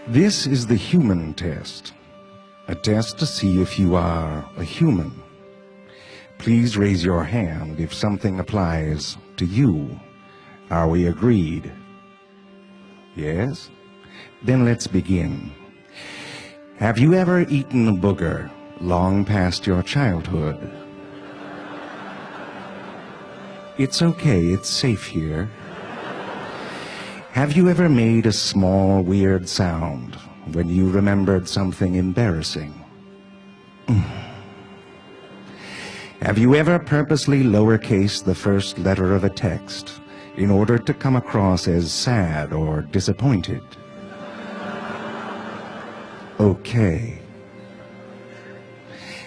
This is the human test, a test to see if you are a human. Please raise your hand if something applies to you. Are we agreed? Yes? Then let's begin. Have you ever eaten a booger long past your childhood? It's okay, it's safe here. Have you ever made a small, weird sound when you remembered something embarrassing? Have you ever purposely lowercased the first letter of a text in order to come across as sad or disappointed? Okay.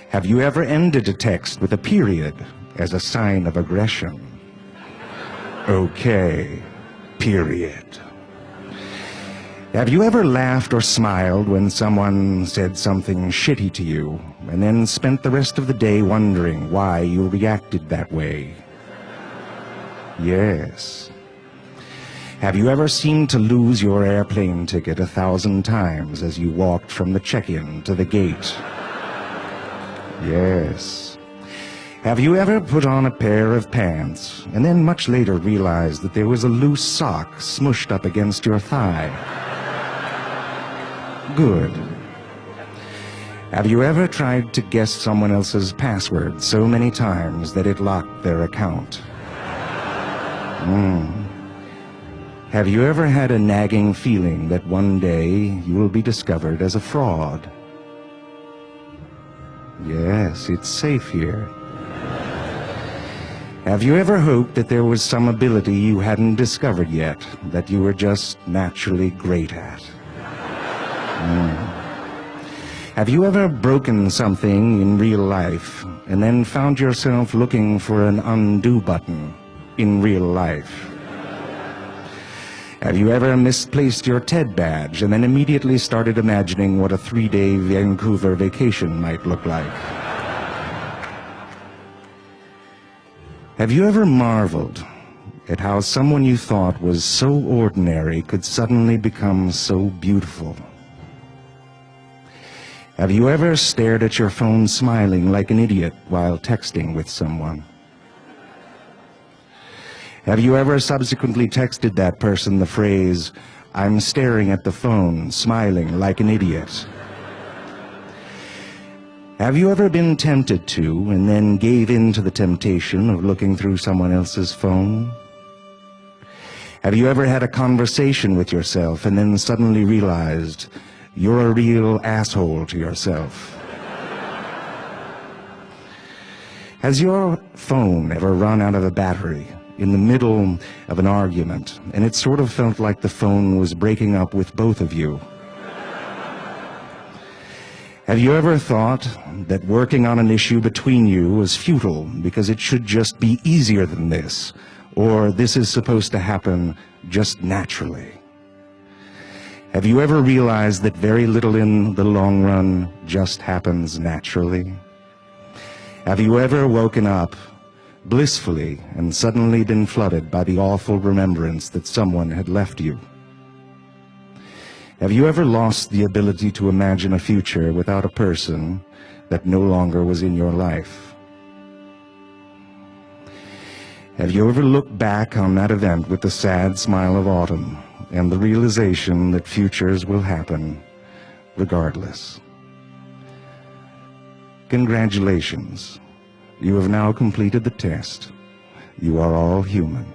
Have you ever ended a text with a period as a sign of aggression? Okay. Period. Have you ever laughed or smiled when someone said something shitty to you and then spent the rest of the day wondering why you reacted that way? Yes. Have you ever seemed to lose your airplane ticket 1,000 times as you walked from the check-in to the gate? Yes. Have you ever put on a pair of pants and then much later realized that there was a loose sock smushed up against your thigh? Good. Have you ever tried to guess someone else's password so many times that it locked their account? Have you ever had a nagging feeling that one day you will be discovered as a fraud? Yes, it's safe here. Have you ever hoped that there was some ability you hadn't discovered yet that you were just naturally great at? Have you ever broken something in real life and then found yourself looking for an undo button in real life? Have you ever misplaced your TED badge and then immediately started imagining what a 3-day Vancouver vacation might look like? Have you ever marveled at how someone you thought was so ordinary could suddenly become so beautiful? Have you ever stared at your phone smiling like an idiot while texting with someone? Have you ever subsequently texted that person the phrase, "I'm staring at the phone, smiling like an idiot"? Have you ever been tempted to and then gave in to the temptation of looking through someone else's phone? Have you ever had a conversation with yourself and then suddenly realized you're a real asshole to yourself? Has your phone ever run out of a battery in the middle of an argument and it sort of felt like the phone was breaking up with both of you? Have you ever thought that working on an issue between you was futile because it should just be easier than this, or this is supposed to happen just naturally? Have you ever realized that very little in the long run just happens naturally? Have you ever woken up blissfully and suddenly been flooded by the awful remembrance that someone had left you? Have you ever lost the ability to imagine a future without a person that no longer was in your life? Have you ever looked back on that event with the sad smile of autumn and the realization that futures will happen regardless? Congratulations. You have now completed the test. You are all human.